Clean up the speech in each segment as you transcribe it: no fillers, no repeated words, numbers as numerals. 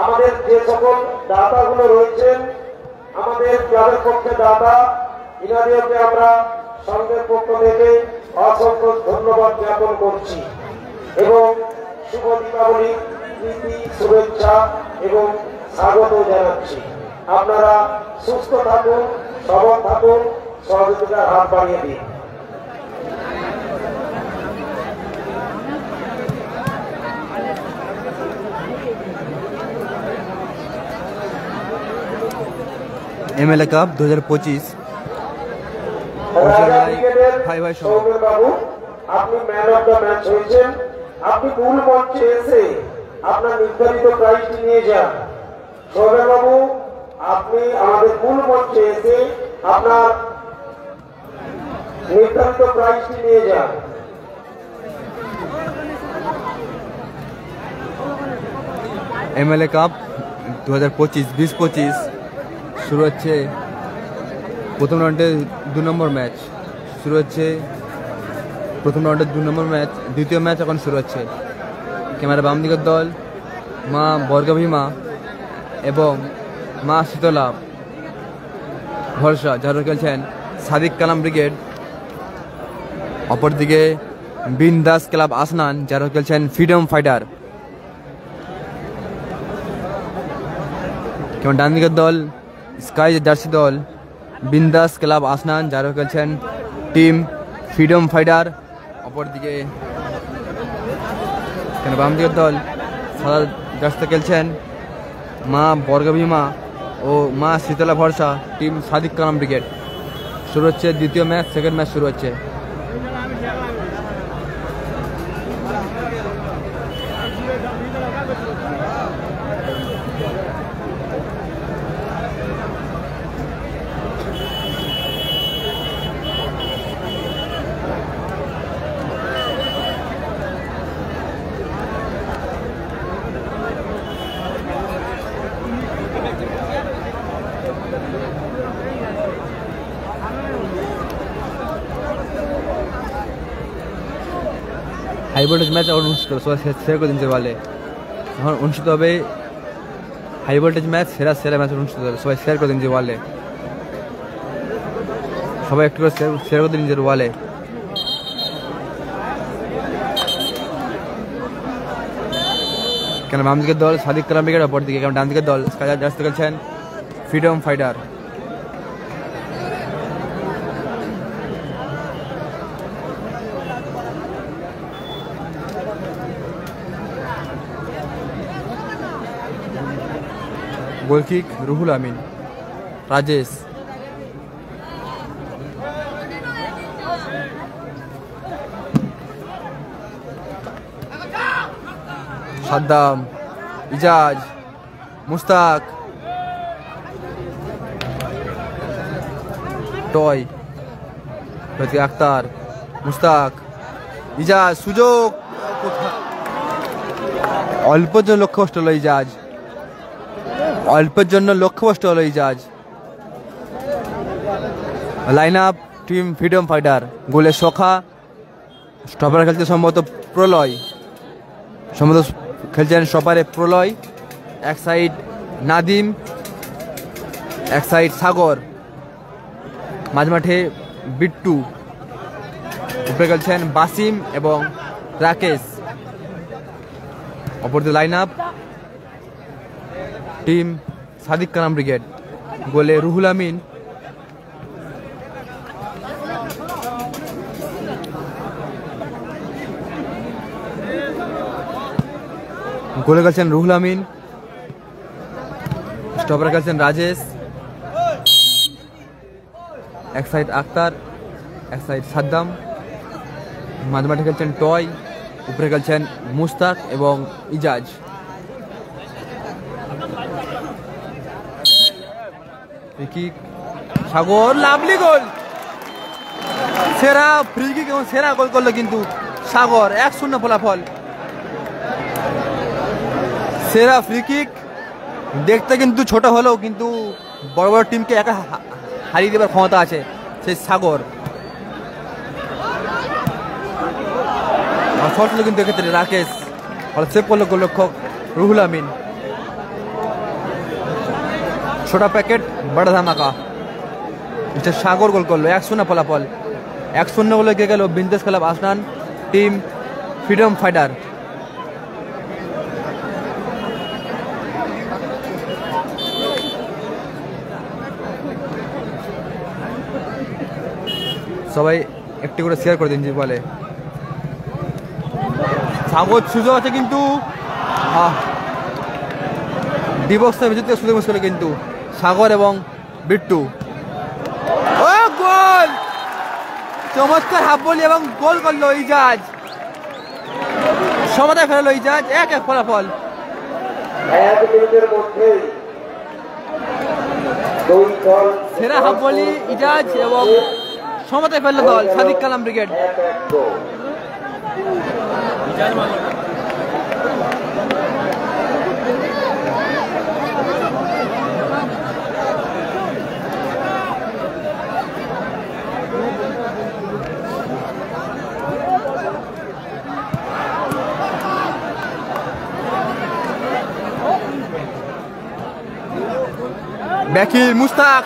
আমাদের যে সকল দাতাগুলো রয়েছেন, আমাদের ক্লাবের পক্ষে দাতা, ইনাদেরকে আমরা সংঘের পক্ষ থেকে অসংখ্য ধন্যবাদ জ্ঞাপন করছি এবং শুভ দীপাবলি প্রীতি শুভেচ্ছা এবং স্বাগত জানাচ্ছি। আপনারা সুস্থ থাকুন, সবল থাকুন, সহযোগিতার হাত বাড়িয়ে দিন। এমএলএ কাপ 2025 বাবু, আপনি ম্যান অফ দ্য ম্যাচ হয়েছেন। আপনি মূল মঞ্চে এসে আপনার নির্ধারিত প্রাইজটি নিয়ে যান। সৌরভ বাবু, আপনি আমাদের মূল মঞ্চে এসে আপনার নির্ধারিত প্রাইজটি নিয়ে যান। এমএলএ কাপ 2025 2025 শুরু হচ্ছে। প্রথম রাউন্ডে 2 নম্বর ম্যাচ শুরু হচ্ছে। প্রথম রাউন্ডে 2 নম্বর ম্যাচ, দ্বিতীয় ম্যাচ এখন শুরু হচ্ছে। ক্যামেরা বাম দিকের দল মা বর্গভীমা এবং মা শীতলা ভরসা, যারা খেলছেন সাদিক কালাম ব্রিগেড। অপরদিকে বিন্দাস ক্লাব আসনান, যারা খেলছেন ফ্রিডম ফাইটার। কেমন ডান দিকের দল স্কাই জার্সি দল বিন্দাস ক্লাব আসনান, যারা খেলছেন টিম ফ্রিডম ফাইটার। অপরদিকে কেন বাম দিকের দল সাদা জার্সিতে খেলছেন মা বর্গভীমা ও মা শীতলা ভরসা, টিম সাদিক কালাম ব্রিগেড। শুরু হচ্ছে দ্বিতীয় ম্যাচ, সেকেন্ড ম্যাচ শুরু হচ্ছে। হাই ভোল্টেজ ম্যাচ এখন অনুষ্ঠিত, সবাই শেয়ার করে দিতে পারলে এখন অনুষ্ঠিত হবে। হাই ভোল্টেজ ম্যাচ, সেরা সেরা ম্যাচ অনুষ্ঠিত হবে, সবাই শেয়ার করে দিন যে ওয়ালে। সবাই একটু করে শেয়ার করে দিন নিজের ওয়ালে। কেন বাম দিকের দল সাদিক কালাম ব্রিগেড, অপর দিকে কেন ডান দিকের দল জার্সি খেলছেন freedom fighter. Goal kick Ruhul Amin, Rajesh. Saddam, Ejaz, Mushtaq, টয়, আক্তার, মুস্তাক, ইজাজ। সুযোগ অল্পের জন্য লক্ষ্যভ্রষ্ট হলো ইজাজ, অল্পের জন্য লক্ষ্যভ্রষ্ট হলো Ijaz. Line up team freedom fighter. গোলে সখা, স্টপার খেলছে সম্ভবত প্রলয়, সম্ভবত খেলছেন সপারে প্রলয়। এক সাইড নাদিম, এক সাইড সাগর, মাঝমাঠে বিট্টু, উপরে খেলছেন বাসিম এবং রাকেশ। অপরদিকে line up team Sadiq Kalam brigade. গোলে রুহুল আমিন, গোলে খেলছেন রুহুল আমিন, স্টপারে খেলছেন রাজেশ। এক সাইড আক্তার, এক সাইড সাদ্দাম, মাঝমাঠে খেলছেন টয়, উপরে খেলছেন মুস্তাক এবং ইজাজ। সাগর লাভলি গোল, সেরা ফ্রি কিক এবং সেরা গোল করলো কিন্তু সাগর। 1-0 ফলাফল। সেরা ফ্রি কিক, দেখতে কিন্তু ছোট হলেও কিন্তু বড় বড় টিমকে একা হারিয়ে দেবার ক্ষমতা আছে সেই সাগর। শট কিন্তু এক্ষেত্রে রাকেশ, সেভ করলো গোলরক্ষক রুহুল আমিন। ছোটা প্যাকেট বড় ধামাকা। মিস্টার সাগর গোল করলো, 1-0 ফলাফল। 1-0 গোলে এগিয়ে গেল বিন্দেশ ক্লাব আসনান টিম ফ্রিডম ফাইটার। সবাই একটি করে শেয়ার করে দিন যে বলে। সাগর সুযোগ আছে কিন্তু ডিবক্সের ভিতর থেকে সুযোগ মিস করলো কিন্তু সাগর এবং বিট্টু। ও গোল! চমৎকার হাফ বলি এবং গোল করলো ইজাজ। সমতায় ফেরালো ইজাজ, 1-1 ফলাফল। 1 মিনিটের মধ্যে দুই দল সেরা হাফ বলি ইজাজ এবং সমতায় ফেললো দল সাদিক কালাম ব্রিগেড। ব্যাকিল মুস্তাক,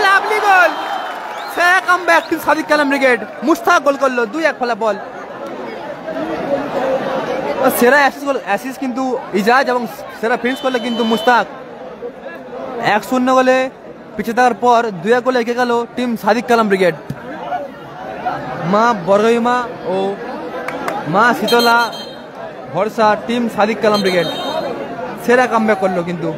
লাভলি গোল। সেরা comeback to Sadiq Kalam brigade. Mushtaq গোল করলো, 2-1 ফলাফল। সেরা অ্যাসিস্ট কিন্তু ইজাজ এবং সেরা ফিনিশ করলো কিন্তু মুস্তাক। 1-0 গোলে পিছিয়ে থাকার পর 2-1 গোলে এগিয়ে গেল টিম সাদিক কালাম ব্রিগেড। মা বরগইমা ও মা শীতলা ভরসা টিম সাদিক কালাম ব্রিগেড সেরা কামব্যাক করলো কিন্তু।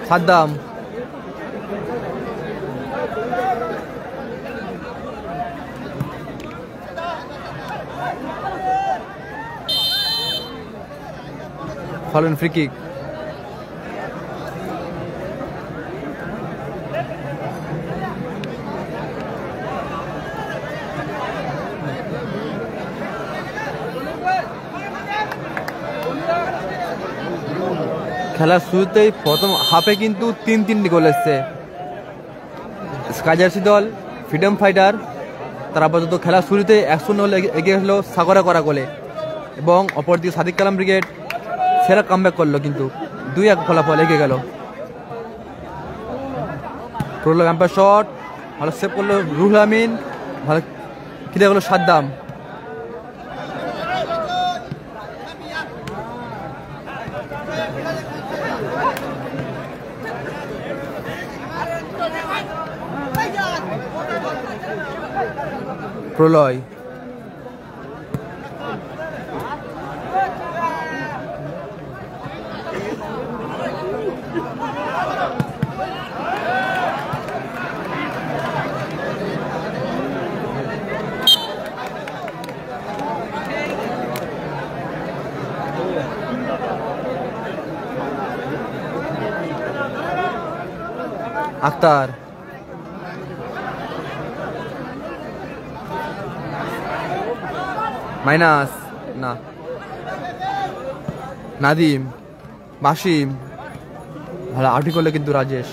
সাদ্দাম ফলন ফ্রি কিক। খেলার শুরুতেই প্রথম হাফে কিন্তু 3-3টি গোল এসছে। স্কাই জার্সি দল ফ্রিডম ফাইটার তারা আপাতত খেলার শুরুতে 1-0 গোলে এগিয়ে গেল সাগরা করা গোলে এবং অপরদিকে সাদিক কালাম ব্রিগেড সেরা কামব্যাক করলো কিন্তু 2-1 ফলাফল এগিয়ে গেল। প্রলো ক্যাম্পার শট ভালো সেভ করলো রুহুল আমিন, ভালো কিনে গেল সাদ্দাম। প্রলয় আক্তার মাইনাস না নাদিম বাসিম ভালো আউটি করলো কিন্তু রাজেশ।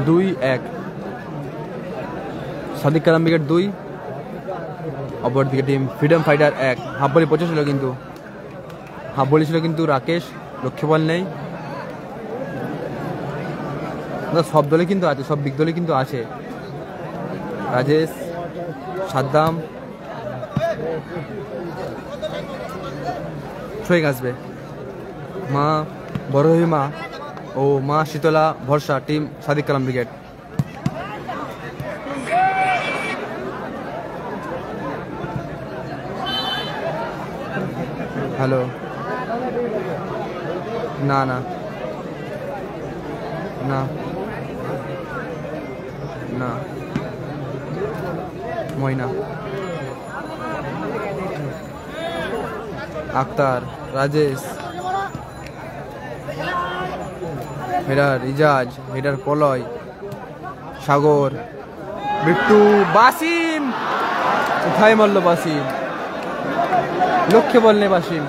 দুই এক সাদিক কালাম ব্রিগেড 2, অপরদিকে টিম ফ্রিডম ফাইটার 1। হাফ বলি পৌঁছে ছিল কিন্তু হাফ বলি ছিল কিন্তু রাকেশ, লক্ষ্য বল নেই। সব দলে কিন্তু আছে, সব দিক দলে কিন্তু আছে। রাজেশ সাদ্দাম সৈক আসবে, মা বড়হিমা ও মা শীতলা ভরসা team Sadiq Kalam brigade. Hello না না না না ময়না আক্তার রাজেশ হেডার ইজাজ, হেডার প্রলয়, সাগর, বিট্টু, বাসিম কোথায় মারল বাসিম, লক্ষ্যে বল নেই বাসিম।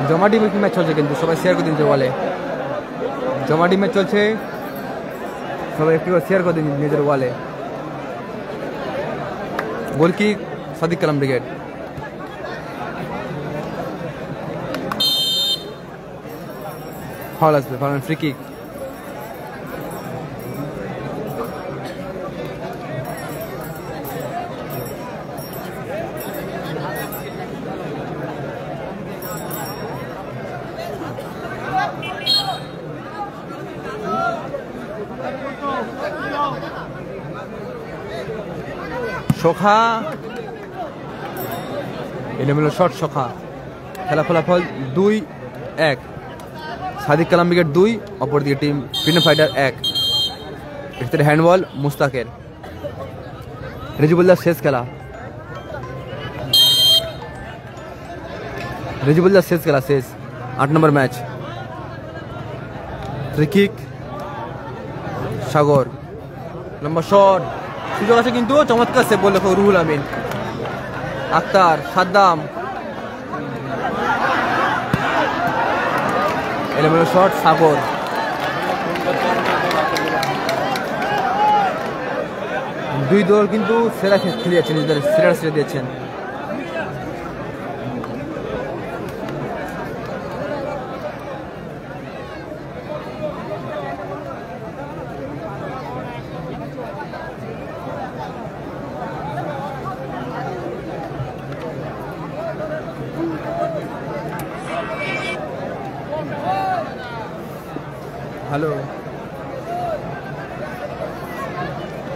জমা টিমের কি ম্যাচ চলছে কিন্তু সবাই শেয়ার করে দিন বলে জমা টিম ম্যাচ চলছে সবাই একটু শেয়ার করে দিন নিজের ওয়ালে গোল কি সাদিক কালাম ব্রিগেড ফাউল আসবে ফাউল ফ্রি কিক শোখা এলোমেলো শট শোখা খেলা ফলাফল 2-1 সাদিক কালাম ব্রিগেড 2 অপরদিকে টিম ফ্রিডম ফাইটার 1 এর হ্যান্ডবল মুস্তাকের রেজিবুল্লাহ শেষ খেলা শেষ 8 নম্বর ম্যাচ ফ্রি কিক সাগর লম্বা শট সুযোগ আছে কিন্তু চমৎকার সেভ বলল রুহুল আমিন আক্তার সাদ্দাম এলোমেলো শট সাগর দুই দল কিন্তু সেরা খেলিয়েছেন নিজেদের সেরা সেরা দিয়েছেন হ্যালো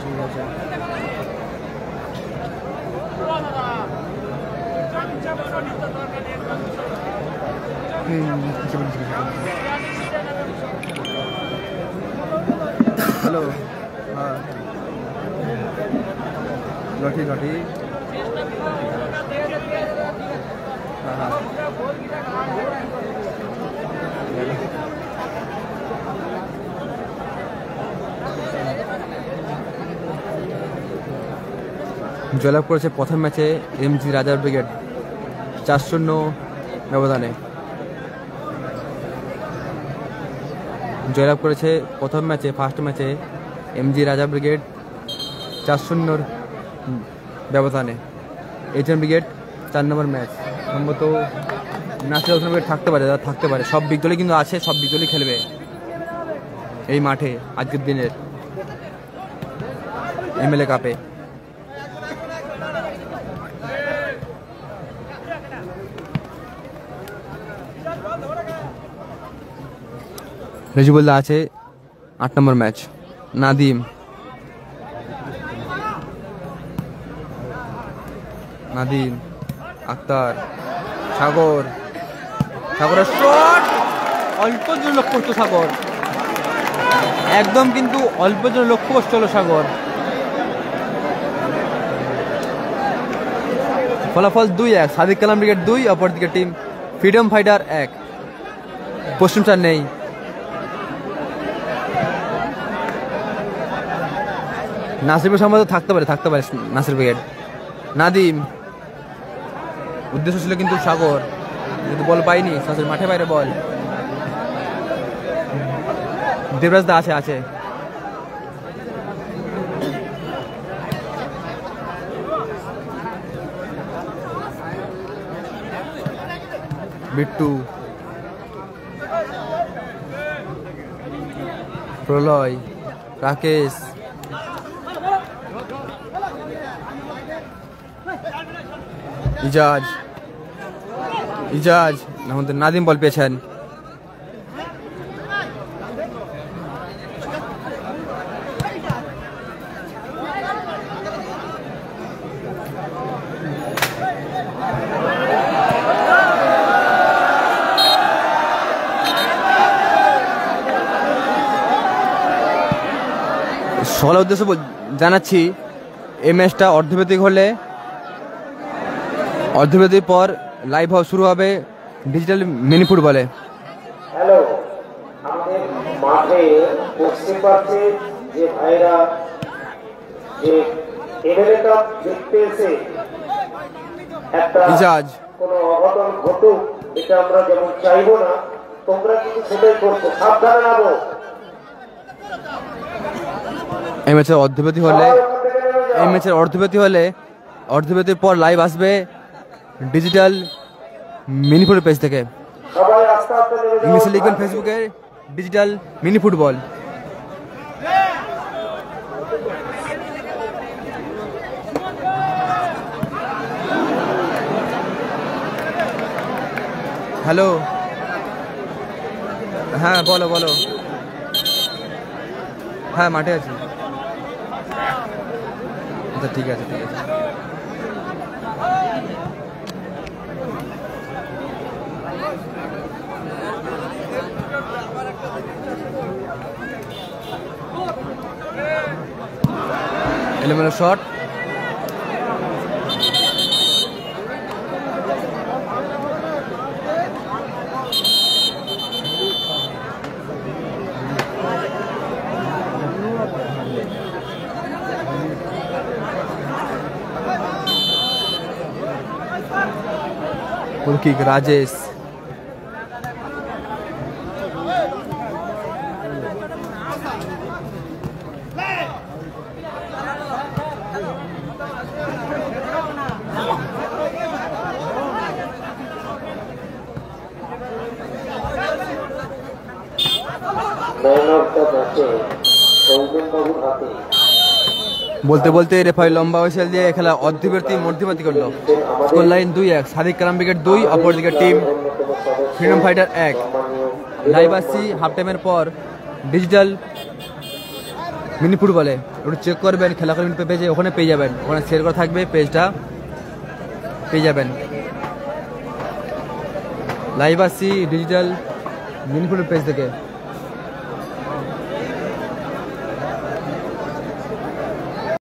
ঠিক আছে হ্যালো হ্যাঁ লটি লটি হ্যাঁ হ্যাঁ জয়লাভ করেছে প্রথম ম্যাচে এমজি রাজা ব্রিগেড 4-0 ব্যবধানে জয়লাভ করেছে প্রথম ম্যাচে ফার্স্ট ম্যাচে এমজি রাজা ব্রিগেড 4-0 ব্যবধানে এইচএম ব্রিগেড 4 নম্বর ম্যাচ সম্ভবত নাসির ব্রিগেড থাকতে পারে সব বিগদলই কিন্তু আছে সব বিগদলই খেলবে এই মাঠে আজকের দিনের এমএলএ কাপে রেজিবুল্লাহ আছে 8 নম্বর ম্যাচ নাদিম আক্তার সাগরের শট অল্প জন লক্ষ্য করতো সাগর একদম কিন্তু অল্প জন লক্ষ্য করতে হলো সাগর ফলাফল 2-1 সাদিক কালাম ব্রিগেড 2 অপরদিকে টিম ফ্রিডম ফাইটার 1 পশ্চিম চার নেই নাসির সম্ভবত থাকতে পারে নাসির ব্রিগেড নাদিম উদ্দেশ্য ছিল কিন্তু সাগর কিন্তু বল পাইনি নাসির মাঠে বাইরে বল দেবরাজ দা আছে বিট্টু প্রলয় রাকেশ ইজাজ আমাদের নাদিম বল পেয়েছেন সকলের উদ্দেশ্যে জানাচ্ছি এই ম্যাচটা অর্ধব্যতিক হলে অর্ধব্যতির পর লাইভ শুরু হবে ডিজিটাল মিনি ফুটবলে। হ্যালো, আমাদের মাঠে পশ্চিম পাশে যে ভাইরা যে এমএলএ কাপ দেখতে এসে একটা ইজাজ কোনো অঘটন ঘটুক এটা আমরা যেমন চাইবো না, তোমরা কিন্তু সেটাই করছো। সাবধানে নামো। এই ম্যাচের অর্ধব্যতির পর লাইভ আসবে ডিজিটাল মিনি ফুটবল পেজ থেকে। সবাই আস্তে আস্তে নেমে যাও। ইংলিশে লিখবেন ফেসবুকে ডিজিটাল মিনি ফুটবল। হ্যালো, হ্যাঁ বলো বলো। হ্যাঁ মাঠে আছি। আচ্ছা ঠিক আছে ঠিক আছে। এলোমেলো শট, কিক রাজেশ। বলতে বলতে রেফারি লম্বা হুইসেল দিয়ে খেলা অর্ধবিরতি মধ্যবিরতি করলো। Score line 2-1। Sadiq Kalam brigade 2, অপরদিকে টিম ফ্রিডম ফাইটার 1। লাইভ আসছি হাফ টাইমের পর ডিজিটাল মিনি ফুটবলে। একটু চেক করবেন খেলা কর্মী পেজে, ওখানে পেয়ে যাবেন, ওখানে শেয়ার করা থাকবে, পেজটা পেয়ে যাবেন। লাইভ আসছি ডিজিটাল মিনি ফুটবল পেজ থেকে।